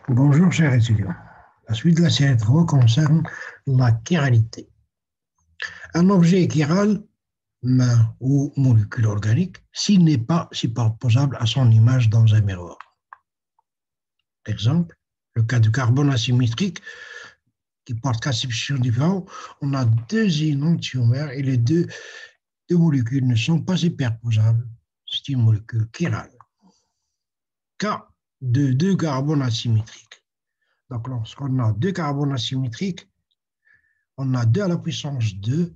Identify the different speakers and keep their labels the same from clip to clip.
Speaker 1: Bonjour, chers étudiants. La suite de la série 3 concerne la chiralité. Un objet est chiral, main ou molécule organique, s'il n'est pas superposable à son image dans un miroir. Exemple, le cas du carbone asymétrique qui porte quatre substitutions différentes, on a deux énantiomères et les deux molécules ne sont pas superposables. C'est une molécule chirale. Cas de deux carbones asymétriques. Donc, lorsqu'on a deux carbones asymétriques, on a 2 à la puissance 2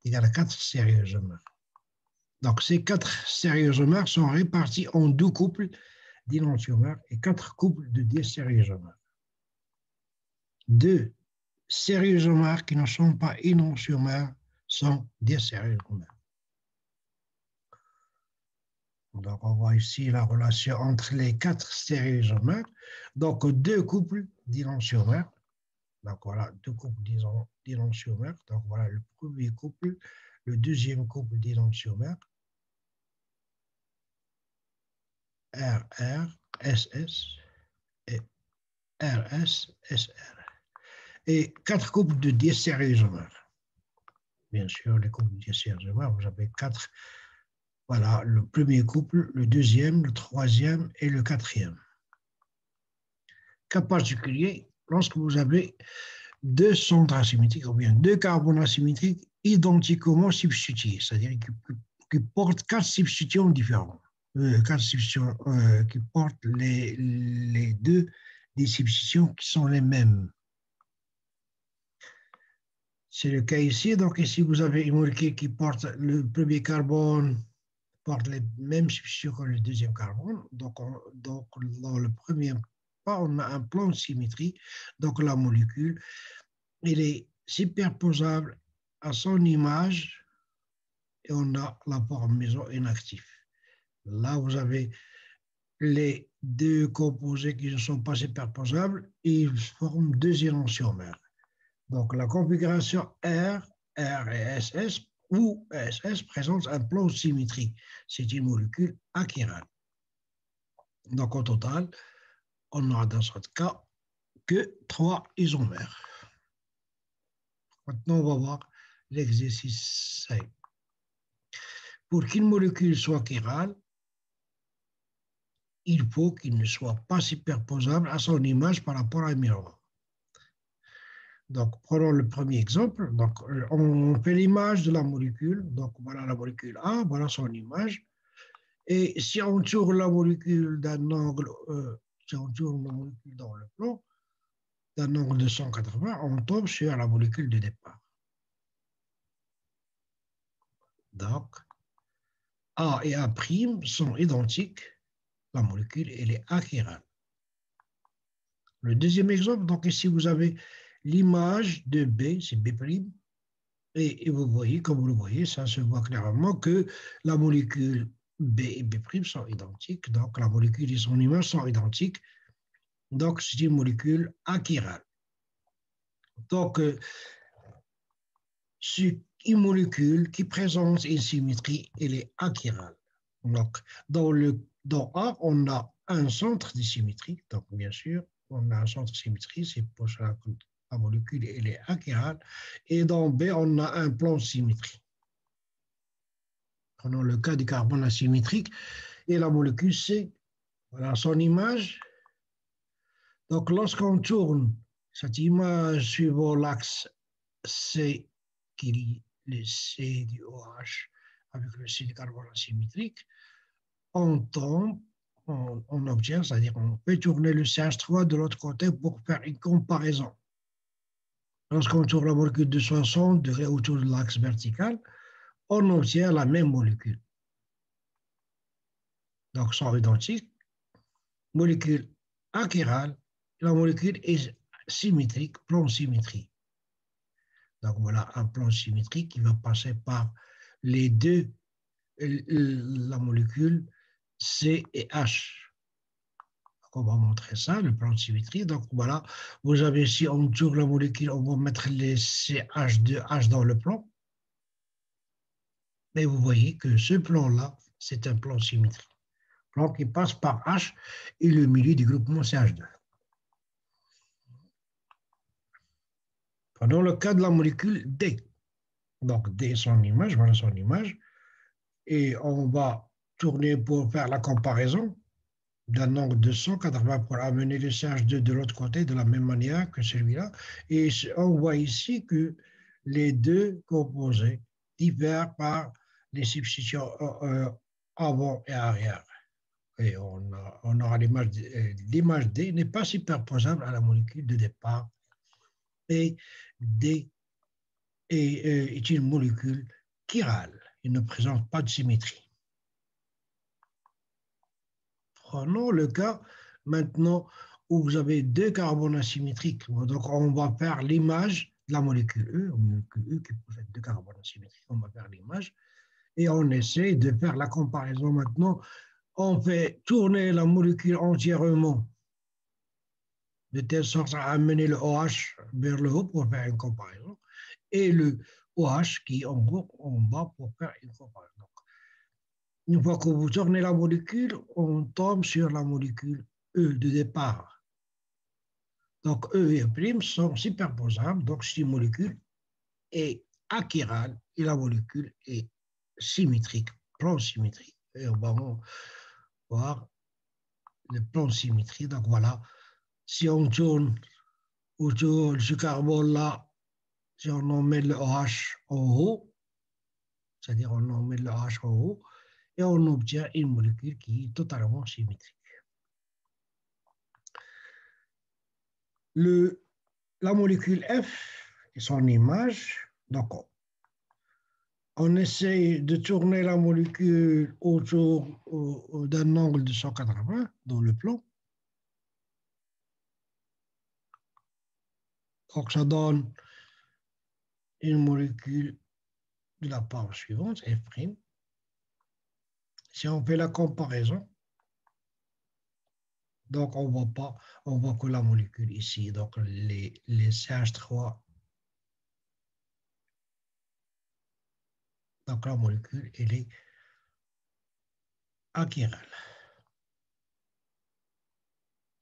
Speaker 1: égale à 4 sérieux-isomères. Donc, ces 4 sérieux-isomères sont répartis en 2 couples d'énantiomères et 4 couples de désérieux-isomères. 2 sérieux-isomères qui ne sont pas énantiomères sont désérieux-isomères. Donc, on voit ici la relation entre les 4 sérieux-isomères. Donc, 2 couples d'énantiomères. Donc, voilà, 2 couples d'énantiomères. Donc, voilà le premier couple, le deuxième couple d'énantiomères. RR, SS et RS, SR. Et 4 couples de désérieux-isomères. Bien sûr, les couples de désérieux-isomères, vous avez 4. Voilà, le premier couple, le deuxième, le troisième et le quatrième. Cas particulier, lorsque vous avez 2 centres asymétriques ou bien 2 carbones asymétriques identiquement substitués, c'est-à-dire qui portent 4 substitutions différentes. 4 substitutions qui portent les deux des substitutions qui sont les mêmes. C'est le cas ici. Donc ici, vous avez une molécule qui porte le premier carbone, porte les mêmes substitutions que le deuxième carbone. Donc dans le premier pas, on a un plan de symétrie. Donc la molécule, elle est superposable à son image et on a l'apport maison inactif. Là, vous avez les deux composés qui ne sont pas superposables et ils forment 2 énantiomères. Donc, la configuration R et SS ou SS présente un plan symétrique. C'est une molécule achirale. Donc, au total, on n'aura dans ce cas que 3 isomères. Maintenant, on va voir l'exercice 5. Pour qu'une molécule soit chirale, il faut qu'il ne soit pas superposable à son image par rapport à un miroir. Donc, prenons le premier exemple. Donc, on fait l'image de la molécule. Donc, voilà la molécule A, voilà son image. Et si on tourne la molécule d'un angle, si on tourne la molécule dans le plan, d'un angle de 180, on tombe sur la molécule de départ. Donc, A et A' sont identiques. La molécule, elle est achirale. Le deuxième exemple, donc ici, vous avez l'image de B, c'est B', et vous voyez, comme vous le voyez, ça se voit clairement que la molécule B et B' sont identiques, donc la molécule et son image sont identiques, donc c'est une molécule achirale. Donc, c'est une molécule qui présente une symétrie, elle est achirale. Donc, dans A, on a un centre de symétrie, donc bien sûr, on a un centre de symétrie, c'est pour ça que la molécule elle est achirale. Et dans B, on a un plan de symétrie. Prenons le cas du carbone asymétrique et la molécule C. Voilà son image. Donc, lorsqu'on tourne cette image suivant l'axe C, qui lie le C du OH avec le C du carbone asymétrique, on tombe, on obtient, c'est-à-dire on peut tourner le CH3 de l'autre côté pour faire une comparaison. Lorsqu'on tourne la molécule de 60 degrés autour de l'axe vertical, on obtient la même molécule. Donc, sont identiques. Molécule achirale, la molécule est symétrique, plan symétrique. Donc, voilà un plan symétrique qui va passer par les deux, la molécule C et H. On va montrer ça, le plan de symétrie. Donc voilà, vous avez ici, on tourne la molécule, on va mettre les CH2H dans le plan. Mais vous voyez que ce plan-là, c'est un plan symétrique. Plan qui passe par H et le milieu du groupement CH2. Prenons le cas de la molécule D. Donc, D est son image, voilà son image. Et on va tourner pour faire la comparaison d'un angle de 180 pour amener le CH2 de l'autre côté de la même manière que celui-là. Et on voit ici que les deux composés diffèrent par les substitutions avant et arrière. Et on aura l'image D n'est pas superposable à la molécule de départ. Et D est une molécule chirale. Il ne présente pas de symétrie. Prenons le cas maintenant où vous avez deux carbones asymétriques. Donc, on va faire l'image de la molécule E qui possède deux carbones asymétriques. On va faire l'image et on essaie de faire la comparaison maintenant. On fait tourner la molécule entièrement de telle sorte à amener le OH vers le haut pour faire une comparaison et le OH qui est en bas pour faire une comparaison. Donc, une fois que vous tournez la molécule, on tombe sur la molécule E de départ. Donc, E et E' sont superposables, donc cette molécule est achirale et la molécule est symétrique, plan symétrique. Et on va voir le plan symétrique. Donc voilà, si on tourne autour de ce carbone-là, si on en met le OH en haut, c'est-à-dire on en met le OH en haut, et on obtient une molécule qui est totalement symétrique. La molécule F et son image, donc on essaie de tourner la molécule autour d'un angle de 180 dans le plan. Donc ça donne une molécule de la part suivante, F'. Si on fait la comparaison, donc on voit que la molécule ici, donc les CH3, donc la molécule, elle est achirale.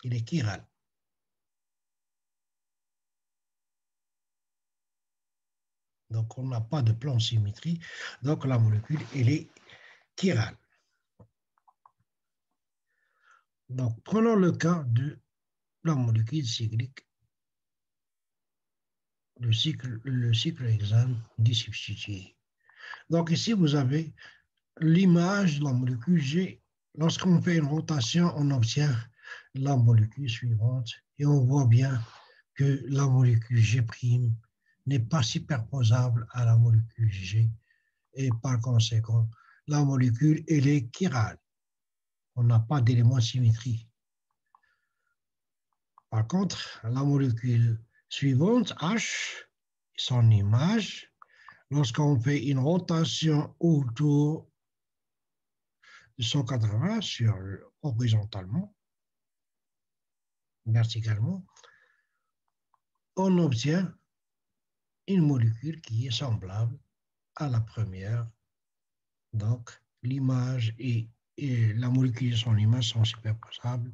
Speaker 1: Elle est chirale. Donc on n'a pas de plan symétrie, donc la molécule, elle est chirale. Donc prenons le cas de la molécule cyclique, le cycle hexane disubstitué. Donc ici, vous avez l'image de la molécule G. Lorsqu'on fait une rotation, on obtient la molécule suivante et on voit bien que la molécule G' n'est pas superposable à la molécule G et par conséquent, la molécule, elle est chirale. On n'a pas d'élément de symétrie. Par contre, la molécule suivante, H, son image, lorsqu'on fait une rotation autour de 180 horizontalement, verticalement, on obtient une molécule qui est semblable à la première. Donc, l'image et la molécule et son image sont superposables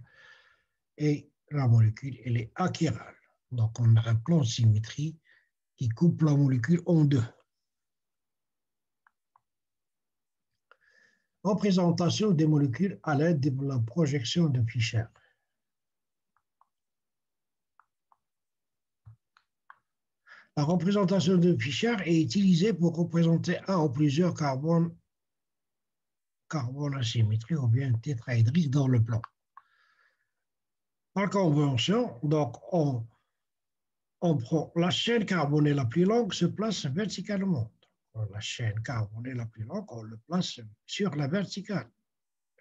Speaker 1: et la molécule, elle est achirale. Donc, on a un plan de symétrie qui coupe la molécule en deux. Représentation des molécules à l'aide de la projection de Fischer. La représentation de Fischer est utilisée pour représenter un ou plusieurs carbones asymétriques ou bien tétraédriques dans le plan. Par convention, donc on prend la chaîne carbonée la plus longue se place verticalement. La chaîne carbonée la plus longue, on le place sur la verticale.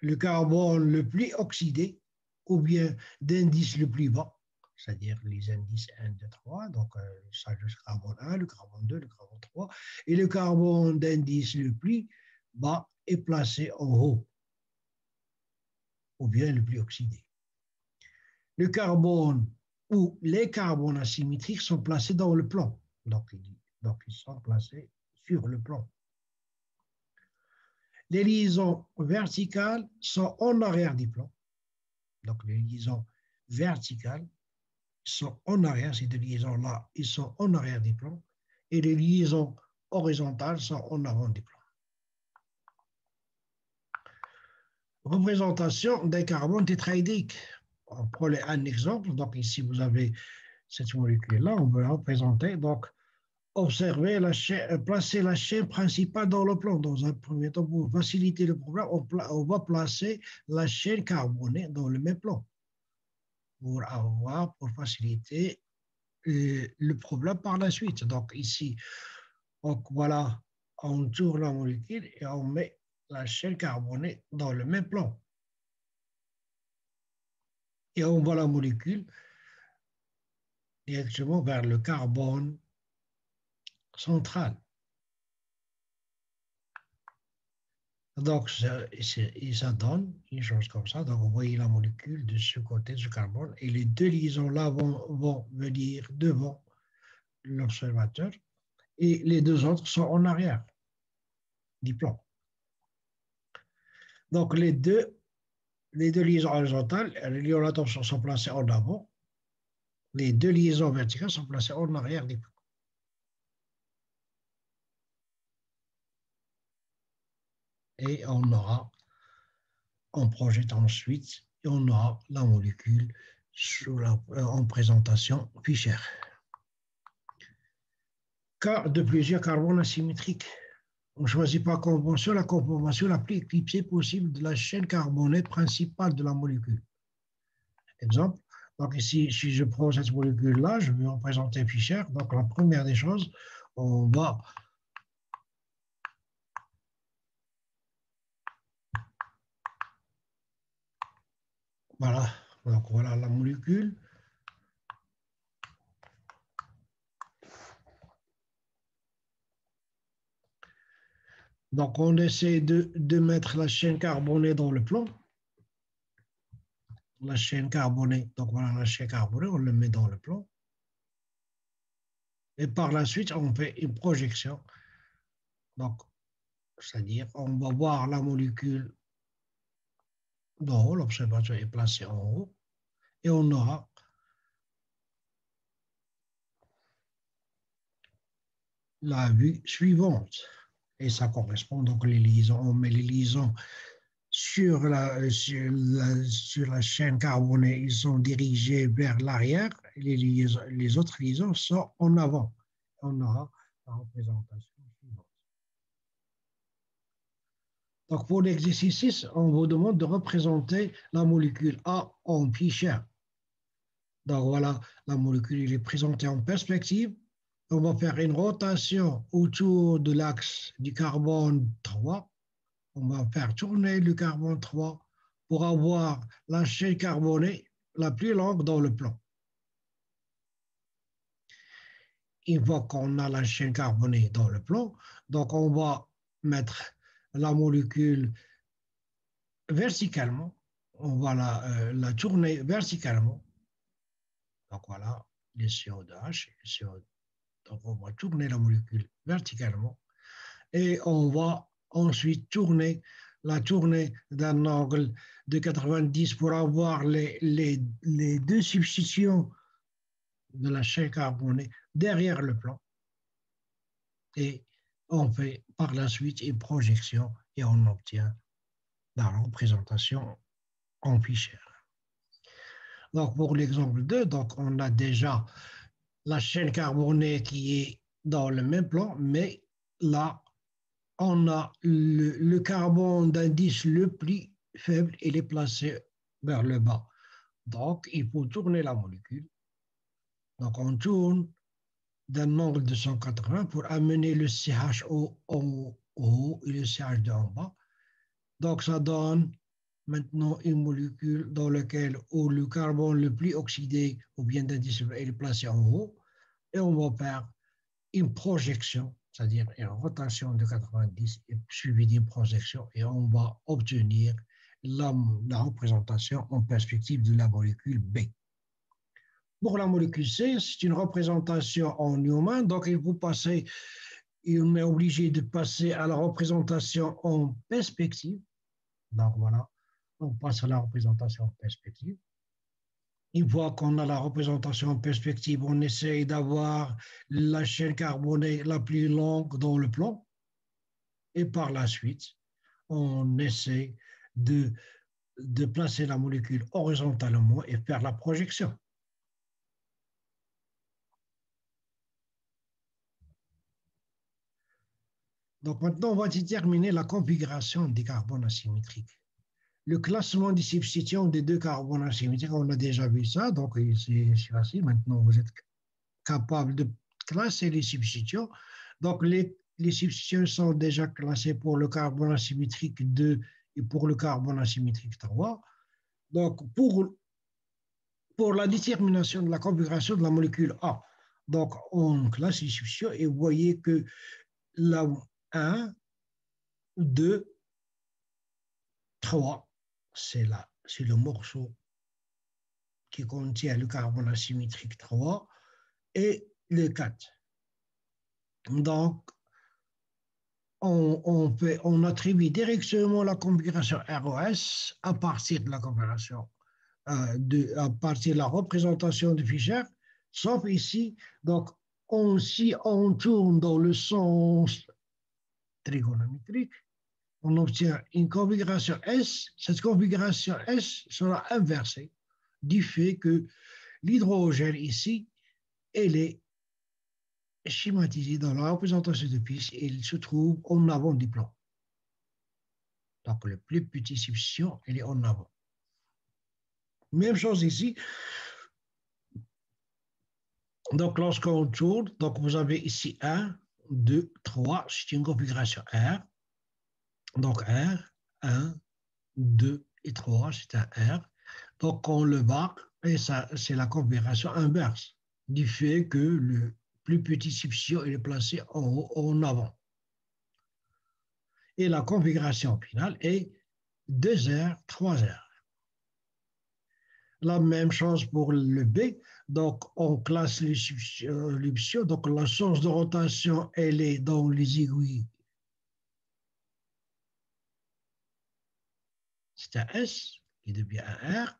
Speaker 1: Le carbone le plus oxydé, ou bien d'indice le plus bas, c'est-à-dire les indices 1, 2, 3, donc ça, le carbone 1, le carbone 2, le carbone 3, et le carbone d'indice le plus bas est placé en haut, ou bien le plus oxydé. Le carbone ou les carbones asymétriques sont placés dans le plan, donc ils sont placés sur le plan. Les liaisons verticales sont en arrière du plan, donc les liaisons verticales ils sont en arrière, ces deux liaisons-là, ils sont en arrière du plan, et les liaisons horizontales sont en avant du plan. Représentation d'un carbone tétraédrique. On prend un exemple. Donc ici, vous avez cette molécule-là, on veut la représenter. Donc, observez la chaîne, placer la chaîne principale dans le plan. Dans un premier temps, pour faciliter le problème, on va placer la chaîne carbonée dans le même plan pour faciliter le problème par la suite. Donc ici, donc voilà, on tourne la molécule et on met la chaîne carbonée dans le même plan. Et on voit la molécule directement vers le carbone central. Donc, ça donne une chose comme ça. Donc, vous voyez la molécule de ce côté du carbone et les deux liaisons-là vont venir devant l'observateur et les deux autres sont en arrière du plan. Donc, les deux liaisons horizontales, les liaisons d'attention sont placées en avant. Les deux liaisons verticales sont placées en arrière du plan. Et on projette ensuite et on aura la molécule en présentation Fischer. Cas de plusieurs carbones asymétriques. On choisit par convention la conformation la plus éclipsée possible de la chaîne carbonée principale de la molécule. Exemple, donc ici, si je prends cette molécule-là, je vais représenter Fischer. Donc la première des choses, on va voilà, donc voilà la molécule. Donc on essaie de mettre la chaîne carbonée dans le plan. La chaîne carbonée, donc voilà la chaîne carbonée, on le met dans le plan. Et par la suite, on fait une projection. Donc, c'est-à-dire, on va voir la molécule d'en haut, l'observateur est placé en haut, et on aura la vue suivante. Et ça correspond donc les liaisons. On met les liaisons sur la chaîne carbonée, ils sont dirigés vers l'arrière, et les autres liaisons sont en avant. On aura la représentation suivante. Donc pour l'exercice 6, on vous demande de représenter la molécule A en Fischer. Donc voilà, la molécule est présentée en perspective. On va faire une rotation autour de l'axe du carbone 3. On va faire tourner le carbone 3 pour avoir la chaîne carbonée la plus longue dans le plan. Une fois qu'on a la chaîne carbonée dans le plan, donc on va mettre la molécule verticalement. On va la tourner verticalement. Donc voilà, les CO2H, donc on va tourner la molécule verticalement et on va ensuite la tourner d'un angle de 90 pour avoir les deux substitutions de la chaîne carbonée derrière le plan. Et on fait par la suite une projection et on obtient la représentation en Fischer. Donc pour l'exemple 2, donc on a déjà la chaîne carbonée qui est dans le même plan, mais là, on a le carbone d'indice le plus faible, il est placé vers le bas. Donc, il faut tourner la molécule. Donc, on tourne d'un angle de 180 pour amener le CHO en haut et le CH2 en bas. Donc, ça donne maintenant une molécule dans laquelle le carbone le plus oxydé ou bien d'indice est placé en haut. Et on va faire une projection, c'est-à-dire une rotation de 90 suivie d'une projection et on va obtenir la représentation en perspective de la molécule B. Pour la molécule C, c'est une représentation en Newman, donc on est obligé de passer à la représentation en perspective. Donc voilà, on passe à la représentation en perspective. Une fois qu'on a la représentation en perspective, on essaye d'avoir la chaîne carbonée la plus longue dans le plan. Et par la suite, on essaie de, de placer la molécule horizontalement et faire la projection. Donc maintenant, on va déterminer la configuration des carbones asymétriques. Le classement des substitutions des deux carbones asymétriques, on a déjà vu ça, donc c'est facile. Maintenant, vous êtes capable de classer les substitutions. Donc les substitutions sont déjà classées pour le carbone asymétrique 2 et pour le carbone asymétrique 3. Donc pour la détermination de la configuration de la molécule A, donc on classe les substitutions et vous voyez que la 1, 2, 3, c'est le morceau qui contient le carbone asymétrique 3 et le 4. Donc, on attribue directement la configuration ROS à partir de la configuration, à partir de la représentation de Fischer, sauf ici. Donc, si on tourne dans le sens trigonométrique, on obtient une configuration S. Cette configuration S sera inversée du fait que l'hydrogène ici, elle est schématisée dans la représentation de Fisch et il se trouve en avant du plan. Donc, le plus petit substitution, elle est en avant. Même chose ici. Donc, lorsqu'on tourne, donc vous avez ici 1, 2, 3, c'est une configuration R. Donc, R, 1, 2 et 3, c'est un R. Donc, on le marque et ça, c'est la configuration inverse du fait que le plus petit substitution est placé en haut, en avant. Et la configuration finale est 2R, 3R. La même chose pour le B. Donc, on classe les substitutions. Donc, la source de rotation, elle est dans les aiguilles. C'est un S qui devient un R,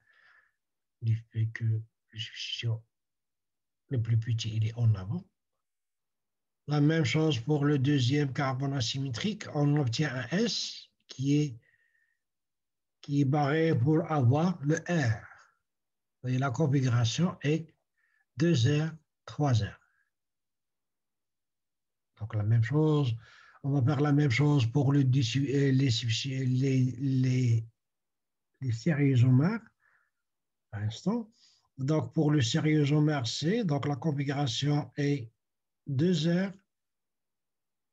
Speaker 1: du fait que le substitution le plus petit, il est en avant. La même chose pour le deuxième carbone asymétrique. On obtient un S qui est barré pour avoir le R. Et la configuration est 2R, 3R. Donc la même chose, on va faire la même chose pour les sériésomères à l'instant. Donc pour le sériésomère C, donc la configuration est 2R,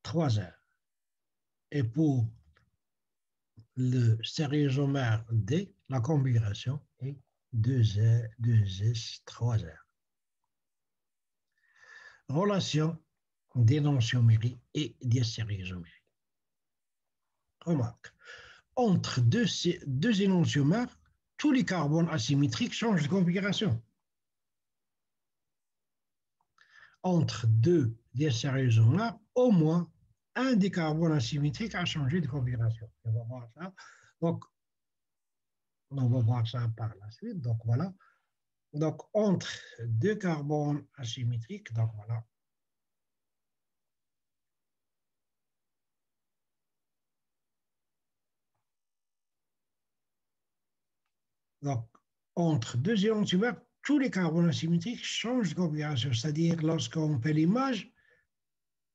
Speaker 1: 3R. Et pour le sériésomère D, la configuration est 2R, 2S, 3R. Relation d'énantiomérie et diastéréosomérie. Remarque, entre deux énantiomères, tous les carbones asymétriques changent de configuration. Entre deux diastéréosomères, au moins un des carbones asymétriques a changé de configuration. On va voir ça. Donc, on va voir ça par la suite. Donc, voilà. Donc, entre deux carbones asymétriques, donc voilà. Donc, entre deux énantiomères, tous les carbones asymétriques changent de configuration. C'est-à-dire, lorsqu'on fait l'image,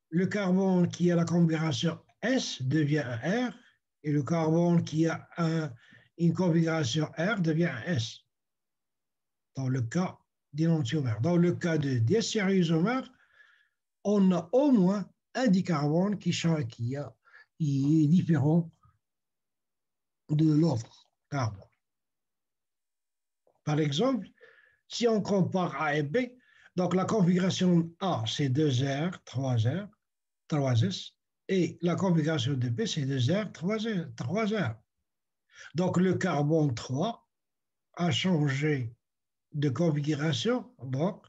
Speaker 1: le carbone qui a la configuration S devient un R et le carbone qui a une configuration R devient un S. Dans le cas d'énantiomère. Dans le cas de diacéréisomère, on a au moins un dicarbone qui est différent de l'autre carbone. Par exemple, si on compare A et B, donc la configuration A, c'est 2R, 3R, 3S, et la configuration de B, c'est 2R, 3R. Donc le carbone 3 a changé de configuration. Donc,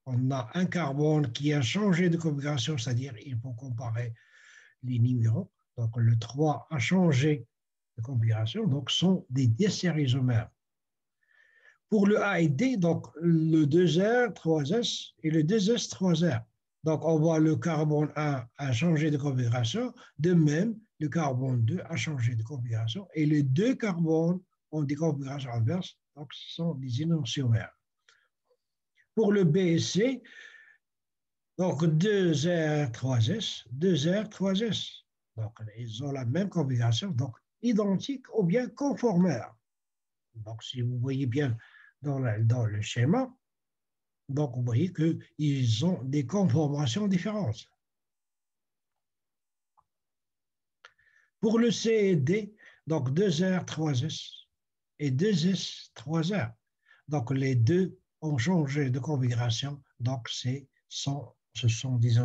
Speaker 1: on a un carbone qui a changé de configuration, c'est-à-dire il faut comparer les numéros. Donc le 3 a changé de configuration, donc sont des diacérisomères. Pour le A et D, donc le 2R, 3S et le 2S, 3R. Donc, on voit le carbone 1 a changé de configuration. De même, le carbone 2 a changé de configuration. Et les deux carbones ont des configurations inverses. Donc, ce sont des énantiomères. Pour le B et C, donc 2R, 3S, 2R, 3S. Donc, ils ont la même configuration, donc identique ou bien conformaire. Donc, si vous voyez bien dans le schéma, donc vous voyez qu'ils ont des conformations différentes. Pour le C et D, donc 2R, 3S et 2S, 3R. Donc, les deux ont changé de configuration, donc ce sont des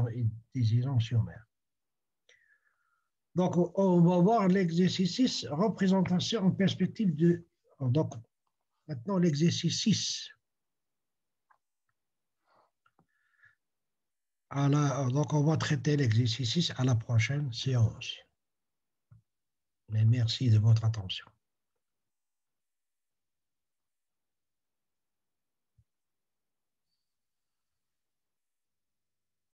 Speaker 1: énantiomères. Donc, on va voir l'exercice 6, représentation en perspective de... Donc, maintenant, l'exercice 6. Donc, on va traiter l'exercice 6 à la prochaine séance. Mais merci de votre attention.